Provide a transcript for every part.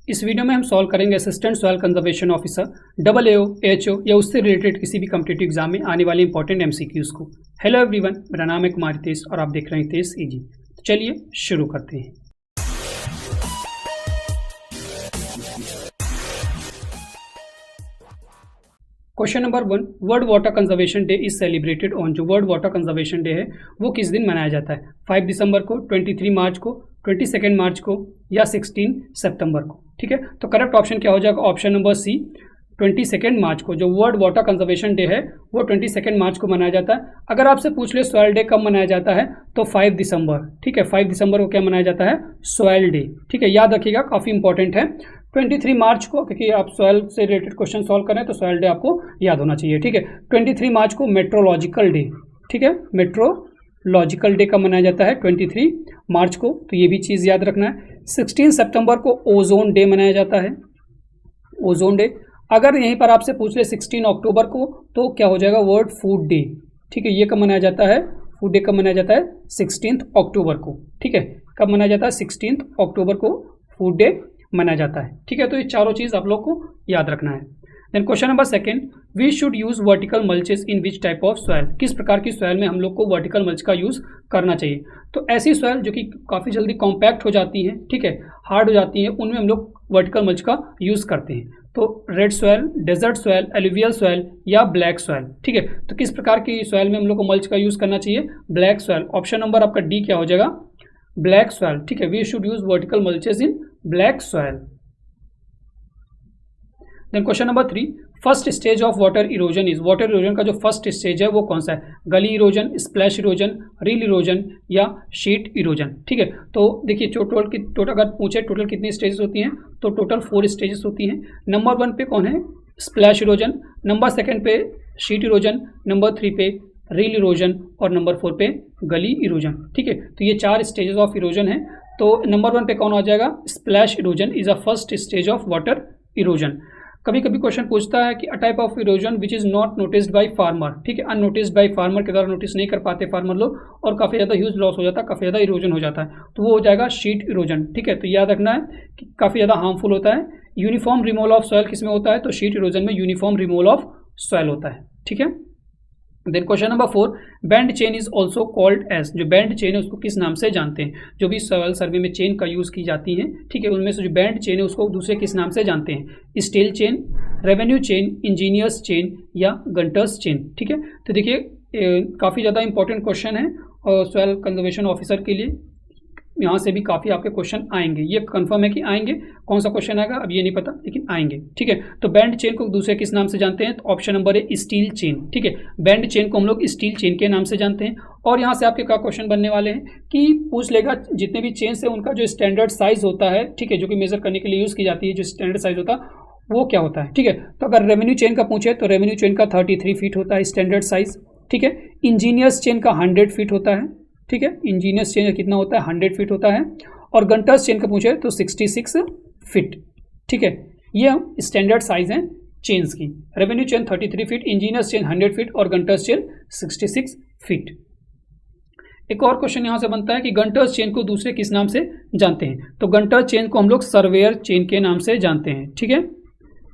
इस वीडियो में हम सॉल्व करेंगे assistant soil conservation officer AAO, AHO या उससे रिलेटेड किसी भी कॉम्पिटिटिव एग्जाम में आने वाले इंपॉर्टेंट MCQs को। हेलो एवरीवन, मेरा नाम है कुमार तेज और आप देख रहे हैं तेज इजी। तो चलिए शुरू करते हैं। Question number 1, world water conservation day is celebrated on. जो वर्ल्ड वाटर कंजर्वेशन डे है वो किस दिन मनाया जाता है? 5 दिसंबर को, 23 मार्च को, 22 मार्च को या 16 सितंबर को। ठीक है, तो करेक्ट ऑप्शन क्या हो जाएगा? ऑप्शन नंबर सी, 22 मार्च को। जो वर्ल्ड वाटर कंजर्वेशन डे है वो 22 मार्च को मनाया जाता है। अगर आपसे पूछ ले सॉइल डे कब मनाया जाता है तो 5 दिसंबर। ठीक है, 5 दिसंबर को क्या मनाया जाता है? Soil day. ठीक है, याद रखिएगा, काफ़ी इंपॉर्टेंट है। 23 मार्च को, क्योंकि आप सॉइल से रिलेटेड क्वेश्चन सॉल्व करें तो सॉइल डे आपको याद होना चाहिए। ठीक है, 23 मार्च को मेट्रोलॉजिकल डे। ठीक है, मेट्रोलॉजिकल डे कब मनाया जाता है? 23 मार्च को, तो ये भी चीज़ याद रखना है। 16 सितंबर को ओजोन डे मनाया जाता है, ओजोन डे। अगर यहीं पर आपसे पूछ ले 16 अक्टूबर को तो क्या हो जाएगा? World food day. ठीक है, ये कब मनाया जाता है? फूड डे कब मनाया जाता है? 16 अक्टूबर को। ठीक है, कब मनाया जाता है? 16 अक्टूबर को फूड डे मनाया जाता है। ठीक है, तो ये चारों चीज़ आप लोग को याद रखना है। Then question number 2, we should use vertical mulches in which type of soil. किस प्रकार की सॉइल में हम लोग को वर्टिकल मल्च का यूज़ करना चाहिए? तो ऐसी सॉइल जो कि काफ़ी जल्दी कॉम्पैक्ट हो जाती हैं, ठीक है, हार्ड हो जाती हैं, उनमें हम लोग वर्टिकल मल्च का यूज़ करते हैं। तो red soil, desert soil, alluvial soil या ब्लैक सॉइल। ठीक है, तो किस प्रकार की सॉइल में हम लोग को मल्च का यूज़ करना चाहिए? Black soil. ऑप्शन नंबर आपका डी क्या हो जाएगा? Black soil. ठीक है, we should use vertical mulches in black soil. Then question number 3, first stage of water erosion is. Water erosion का जो फर्स्ट स्टेज है वो कौन सा है? गली erosion, splash erosion, rill erosion या शीट इरोजन। ठीक है, तो देखिए टोटल अगर पूछे टोटल कितनी स्टेजेस होती हैं तो टोटल 4 स्टेजेस होती हैं। नंबर 1 पे कौन है? स्प्लैश इरोजन, नंबर 2 पे शीट इरोजन, नंबर 3 पे रील इरोजन और नंबर 4 पे गली इरोजन। ठीक है, तो ये 4 स्टेजेस ऑफ इरोजन है। तो नंबर 1 पे कौन आ जाएगा? Splash erosion is a first stage of water erosion. कभी कभी क्वेश्चन पूछता है कि a type of erosion which is not noticed by farmer. ठीक है, अननोटिस्ड बाय फार्मर के द्वारा नोटिस नहीं कर पाते फार्मर लोग और काफ़ी ज़्यादा ह्यूज लॉस हो जाता है, काफ़ी ज़्यादा इरोजन हो जाता है, तो वो हो जाएगा शीट इरोजन। ठीक है, तो याद रखना है कि काफ़ी ज़्यादा हार्मफुल होता है। यूनिफॉर्म रिमूवल ऑफ सॉइल किस में होता है? तो शीट इरोजन में यूनिफॉर्म रिमूवल ऑफ सॉइल होता है। ठीक है, then question number 4, band chain is also called as. जो बैंड चेन है उसको किस नाम से जानते हैं? जो भी सॉइल सर्वे में चेन का यूज़ की जाती है, ठीक है, उनमें से जो बैंड चेन है उसको दूसरे किस नाम से जानते हैं? Steel chain, revenue chain, engineers chain या गंटर्स चेन। ठीक है, तो देखिए काफ़ी ज़्यादा इंपॉर्टेंट क्वेश्चन है और सॉइल कंजर्वेशन ऑफिसर के लिए यहाँ से भी काफ़ी आपके क्वेश्चन आएंगे, ये कंफर्म है कि आएंगे। कौन सा क्वेश्चन आएगा अब ये नहीं पता, लेकिन आएंगे। ठीक है, तो बैंड चेन को दूसरे किस नाम से जानते हैं? तो ऑप्शन नंबर है स्टील चेन। ठीक है, बैंड चेन को हम लोग स्टील चेन के नाम से जानते हैं। और यहाँ से आपके क्या क्वेश्चन बनने वाले हैं कि पूछ लेगा जितने भी चेन है उनका जो स्टैंडर्ड साइज होता है, ठीक है, जो कि मेजर करने के लिए यूज़ की जाती है, जो स्टैंडर्ड साइज होता है वो क्या होता है? ठीक है, तो अगर रेवेन्यू चेन का पूछे तो रेवेन्यू चेन का 33 फीट होता है स्टैंडर्ड साइज। ठीक है, इंजीनियर्स चेन का 100 फीट होता है। ठीक है, इंजीनियर्स चेन का कितना होता है? 100 फीट होता है। और गंटर्स चेन का पूछे तो 66 फीट। ठीक है, ये स्टैंडर्ड साइज हैं चेन्स की। Revenue chain 33 feet, engineers chain 100 feet और गंटर्स चेन 66 फीट। एक और क्वेश्चन यहाँ से बनता है कि गंटर्स चेन को दूसरे किस नाम से जानते हैं? तो गंटर चेन को हम लोग सर्वेयर चेन के नाम से जानते हैं। ठीक है,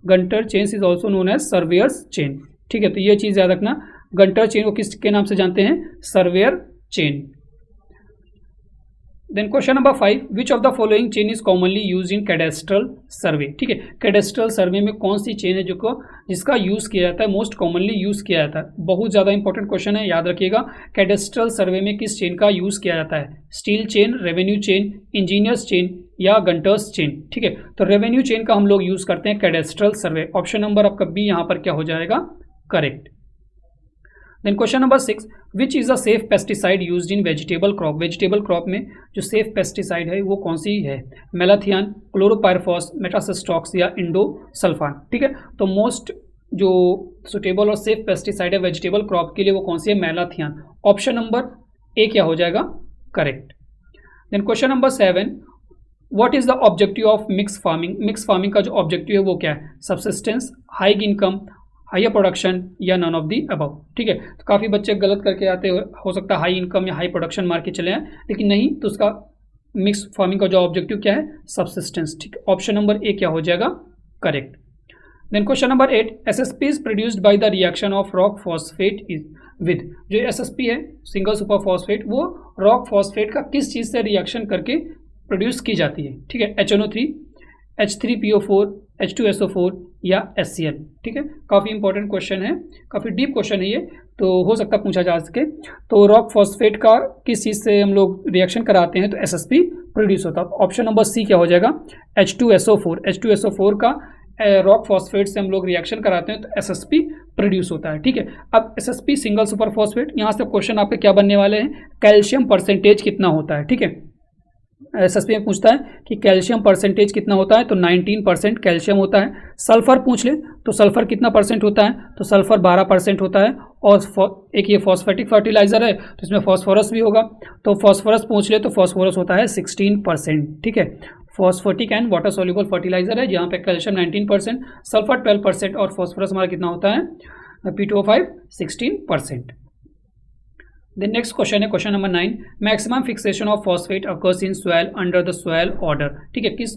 Gunter chain is also known as surveyor's chain. ठीक है, तो ये चीज़ याद रखना, गंटर चेन को किसके नाम से जानते हैं? Surveyor chain. Then question number 5, which of the following chain is commonly use in cadastral survey. ठीक है, कैडेस्ट्रल सर्वे में कौन सी चेन है जिसका यूज़ किया जाता है, मोस्ट कॉमनली यूज़ किया जाता है? बहुत ज़्यादा इंपॉर्टेंट क्वेश्चन है, याद रखिएगा। कैडेस्ट्रल सर्वे में किस चेन का यूज़ किया जाता है? Steel chain, revenue chain, engineers chain या गंटर्स चेन। ठीक है, तो रेवेन्यू चेन का हम लोग यूज़ करते हैं कैडेस्ट्रल सर्वे। ऑप्शन नंबर आपका बी यहाँ पर क्या हो जाएगा? Correct. Then question number 6, which is a safe pesticide used in vegetable crop. Vegetable crop में जो सेफ पेस्टिसाइड है वो कौन सी है? मेलाथियान, क्लोरोपायरफॉस, मेटासिस्टॉक्स या इंडोसल्फान। ठीक है, तो मोस्ट जो सुटेबल और सेफ पेस्टिसाइड है वेजिटेबल क्रॉप के लिए वो कौन सी है? मेलाथियान। ऑप्शन नंबर ए क्या हो जाएगा? Correct. Then question number 7, what is the objective of mix farming. Mix farming का जो ऑब्जेक्टिव है वो क्या है? Subsistence, high income, higher production या नन ऑफ दी अबव। ठीक है, तो काफ़ी बच्चे गलत करके आते हो सकता है हाई इनकम या हाई प्रोडक्शन मार के चले आए, लेकिन नहीं, तो उसका मिक्स फार्मिंग का जो ऑब्जेक्टिव क्या है, सब्सिस्टेंस। ठीक है, ऑप्शन नंबर ए क्या हो जाएगा, correct. Then question number 8, SSP is produced by the reaction of rock phosphate with, जो एसएसपी है सिंगल सुपर फॉस्फेट, वो रॉक फॉस्फेट का किस चीज़ से रिएक्शन करके प्रोड्यूस की जाती है। ठीक है, HNO3, H3PO4, H2SO4 या HCl। ठीक है, काफ़ी इंपॉर्टेंट क्वेश्चन है, काफ़ी डीप क्वेश्चन है ये, तो हो सकता है पूछा जा सके। तो रॉक फॉस्फेट का किस चीज़ से हम लोग रिएक्शन कराते हैं तो एसएसपी प्रोड्यूस होता है। ऑप्शन नंबर सी क्या हो जाएगा, H2SO4। H2SO4 का रॉक फॉस्फेट से हम लोग रिएक्शन कराते हैं तो एसएसपी प्रोड्यूस होता है। ठीक है, अब एसएसपी सिंगल सुपर फॉस्फेट, यहाँ से क्वेश्चन आपके क्या बनने वाले हैं, कैल्शियम परसेंटेज कितना होता है। ठीक है, एसएसपी में पूछता है कि कैल्शियम परसेंटेज कितना होता है, तो 19% कैल्शियम होता है। सल्फर पूछ ले तो सल्फर कितना परसेंट होता है, तो सल्फर 12% होता है। और एक ये फॉस्फेटिक फर्टिलाइजर है तो इसमें फॉस्फोरस भी होगा, तो फॉस्फोरस पूछ ले तो फॉस्फोरस होता है 16%। ठीक है, phosphatic and water soluble fertiliser है जहाँ पे कैल्शियम 19%, सल्फर 12% और फॉस्फोरस हमारा कितना होता है, P2O5 16%। देन नेक्स्ट क्वेश्चन है question number 9, maximum fixation of phosphate occurs in soil under the soil order. ठीक है, किस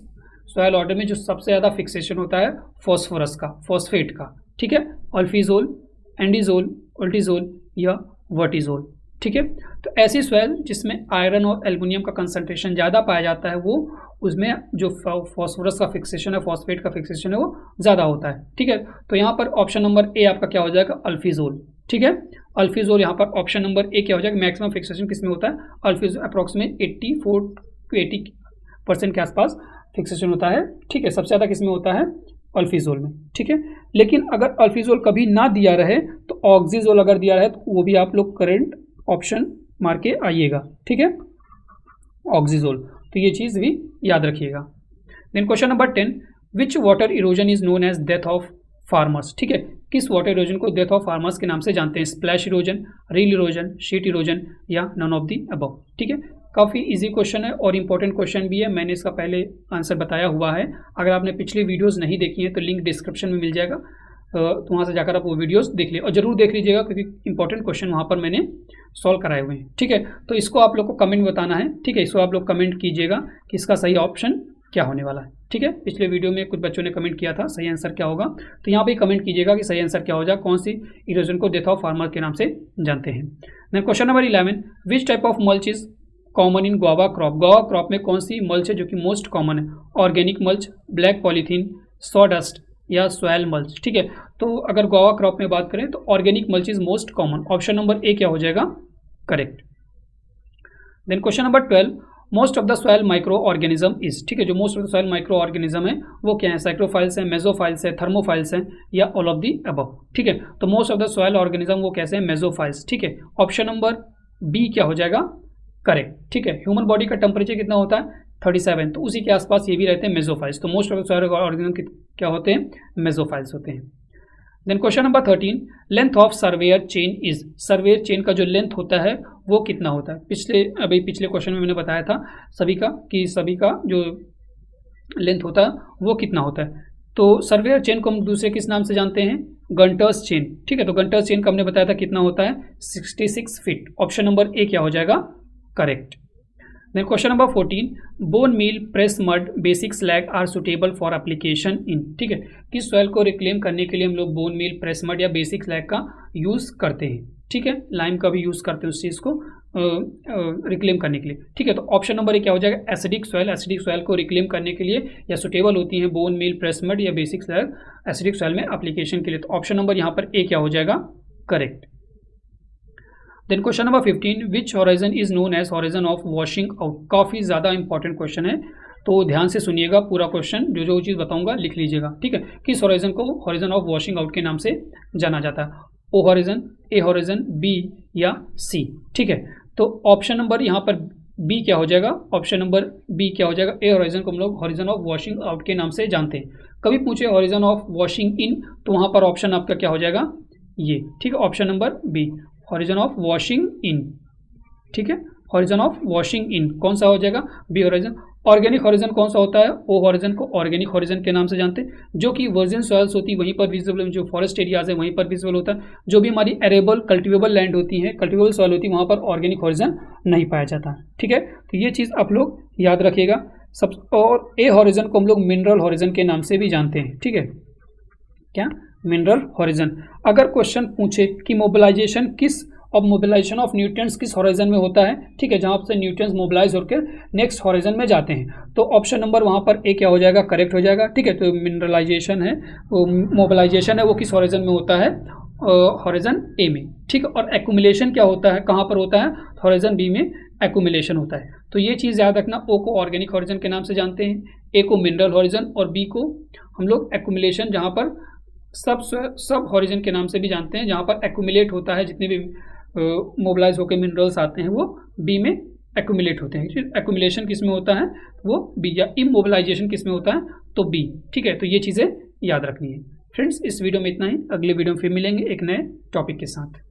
सॉइल ऑर्डर में जो सबसे ज़्यादा फिक्सेशन होता है फॉस्फोरस का, फॉस्फेट का। ठीक है, अल्फीजोल, एंडीजोल, ओल्टीजोल या वर्टिजोल। ठीक है, तो ऐसी सॉइल जिसमें आयरन और एल्युमिनियम का कंसंट्रेशन ज़्यादा पाया जाता है वो उसमें जो फॉस्फोरस का फिक्सेशन है, फॉस्फेट का फिक्सेशन है वो ज़्यादा होता है। ठीक है, तो यहाँ पर ऑप्शन नंबर ए आपका क्या हो जाएगा, अल्फीजोल। ठीक है, अल्फीजोल यहाँ पर ऑप्शन नंबर ए क्या हो जाएगा, मैक्सिमम फिक्सेशन किस में होता है, अल्फीजोल अप्रॉक्सीमेट 84 to 80% के आसपास फिक्सेशन होता है। ठीक है, सबसे ज़्यादा किस में होता है, अल्फीजोल में। ठीक है, लेकिन अगर अल्फीजोल कभी ना दिया रहे तो ऑक्सीजोल अगर दिया रहे तो वो भी आप लोग करेंट ऑप्शन मार के आइएगा। ठीक है, ऑक्सीजोल, तो ये चीज़ भी याद रखिएगा। Then question number 10, which water erosion is known as death of farmers. ठीक है, किस वाटर इरोजन को डेथ ऑफ फार्मर्स के नाम से जानते हैं, splash erosion, rill erosion, sheet erosion या नन ऑफ दी अबव। ठीक है, काफ़ी इजी क्वेश्चन है और इंपॉर्टेंट क्वेश्चन भी है, मैंने इसका पहले आंसर बताया हुआ है। अगर आपने पिछली वीडियोस नहीं देखी हैं तो लिंक डिस्क्रिप्शन में मिल जाएगा, तो वहाँ से जाकर आप वो वीडियोस देख लीजिए और ज़रूर देख लीजिएगा क्योंकि इंपॉर्टेंट क्वेश्चन वहाँ पर मैंने सॉल्व कराए हुए हैं। ठीक है, तो इसको आप लोग को कमेंट बताना है। ठीक है, इसको आप लोग कमेंट कीजिएगा कि इसका सही ऑप्शन क्या होने वाला है। ठीक है, पिछले वीडियो में कुछ बच्चों ने कमेंट किया था सही आंसर क्या होगा, तो यहाँ पे कमेंट कीजिएगा कि सही आंसर क्या हो जाए, कौन सी इरोजन को डेथ ऑफ फार्मर के नाम से जानते हैं। Then question number 11, which type of mulch is common in guava crop. Guava crop में कौन सी मल्च है जो कि मोस्ट कॉमन है, organic mulch, black polythene, sawdust या सॉयल मल्च। ठीक है, तो अगर गुआवा क्रॉप में बात करें तो organic mulch is most common, option number A क्या हो जाएगा, correct. Then question number 12, most of the soil microorganism is. ठीक है, जो most of the soil microorganism है वो क्या है, साइक्रोफाइल्स है, मेजोफाइल्स है, थर्मोफाइल्स है या ऑल ऑफ दी अबव। ठीक है, तो most of the soil organism वो कैसे हैं, मेजोफाइल्स। ठीक है, ऑप्शन नंबर बी क्या हो जाएगा, करेक्ट। ठीक है, ह्यूमन बॉडी का टेम्परेचर कितना होता है 37, तो उसी के आसपास ये भी रहते हैं मेजोफाइल्स, तो most of the soil organism क्या होते हैं, मेजोफाइल्स होते हैं। Then question number 13, length of surveyor chain is. Surveyor chain का जो लेंथ होता है वो कितना होता है, पिछले क्वेश्चन में मैंने बताया था सभी का जो लेंथ होता है वो कितना होता है। तो सर्वेयर चेन को हम दूसरे किस नाम से जानते हैं, गंटर्स चेन। ठीक है, तो गंटर्स चेन का हमने बताया था कितना होता है 66 फीट, ऑप्शन नंबर ए क्या हो जाएगा, correct. Then question number 14, bone meal, press mud, basic slag are suitable for application in. ठीक है, किस सॉइल को रिक्लेम करने के लिए हम लोग बोन मील, प्रेस मड या बेसिक स्लैग का यूज़ करते हैं। ठीक है, लाइम का भी यूज़ करते हैं उस चीज़ को रिक्लेम करने के लिए। ठीक है, तो ऑप्शन नंबर ए क्या हो जाएगा, एसिडिक सॉइल। एसिडिक सॉइल को रिक्लेम करने के लिए या सुटेबल होती हैं बोन मील, प्रेस मड या बेसिक स्लैग एसिडिक सॉइल में एप्लीकेशन के लिए, तो ऑप्शन नंबर यहाँ पर ए क्या हो जाएगा, correct. Then question number 15, which horizon is known as horizon of washing out. काफ़ी ज़्यादा इंपॉर्टेंट क्वेश्चन है, तो ध्यान से सुनिएगा पूरा क्वेश्चन, जो चीज़ बताऊंगा लिख लीजिएगा। ठीक है, किस हॉराइजन को हॉराइजन ऑफ वॉशिंग आउट के नाम से जाना जाता है, ओ हॉराइजन, ए हॉराइजन, बी या सी। ठीक है, तो ऑप्शन नंबर यहाँ पर बी क्या हो जाएगा, ऑप्शन नंबर बी क्या हो जाएगा, ए हॉराइजन को हम लोग हॉराइजन ऑफ वॉशिंग आउट के नाम से जानते हैं। कभी पूछे हॉराइजन ऑफ वॉशिंग इन तो वहाँ पर ऑप्शन आपका क्या हो जाएगा, ये। ठीक है, option number B, horizon of washing in. ठीक है, हॉरिजन ऑफ वॉशिंग इन कौन सा हो जाएगा, बी हॉरिजन। ऑर्गेनिक हॉरिजन कौन सा होता है? ओ हॉरिजन को ऑर्गेनिक हॉरिजन के नाम से जानते हैं, जो कि वर्जिन सॉइल्स होती है वहीं पर विजिबल, जो फॉरेस्ट एरियाज है वहीं पर विजिबल होता है। जो भी हमारी एरेबल कल्टिवेबल लैंड होती है, कल्टिवेबल सॉइल होती है, वहाँ पर ऑर्गेनिक हॉरिजन नहीं पाया जाता। ठीक है, तो ये चीज़ आप लोग याद रखिएगा सब। और ए हॉरिजन को हम लोग मिनरल हॉरिजन के नाम से भी जानते हैं। ठीक है, क्या? Mineral horizon. अगर क्वेश्चन पूछे कि मोबिलाइजेशन ऑफ न्यूट्रिएंट्स किस हॉरिजन में होता है, ठीक है, जहाँ से न्यूट्रिएंट्स मोबिलाइज होकर नेक्स्ट हॉरिजन में जाते हैं, तो ऑप्शन नंबर वहाँ पर ए क्या हो जाएगा? करेक्ट हो जाएगा। ठीक है, तो मिनरलाइजेशन है, मोबिलाइजेशन है, वो किस हॉरिजन में होता है? हॉरिजन ए में। ठीक है, और एक्यूमुलेशन क्या होता है, कहाँ पर होता है? हॉरिजन बी में एक्यूमुलेशन होता है। तो ये चीज़ याद रखना, ओ को ऑर्गेनिक हॉरिजन के नाम से जानते हैं, ए को मिनरल हॉरिजन, और बी को हम लोग एक्यूमुलेशन, जहाँ पर सब हॉरिजन के नाम से भी जानते हैं, जहाँ पर एक्यूमुलेट होता है, जितने भी मोबिलाइज होकर मिनरल्स आते हैं वो बी में एक्यूमुलेट होते हैं। एक्यूमुलेशन किस में होता है? वो बी। या इमोबिलाइजेशन किस में होता है? तो बी। ठीक है, तो ये चीज़ें याद रखनी है। फ्रेंड्स, इस वीडियो में इतना ही। अगले वीडियो में फिर मिलेंगे एक नए टॉपिक के साथ।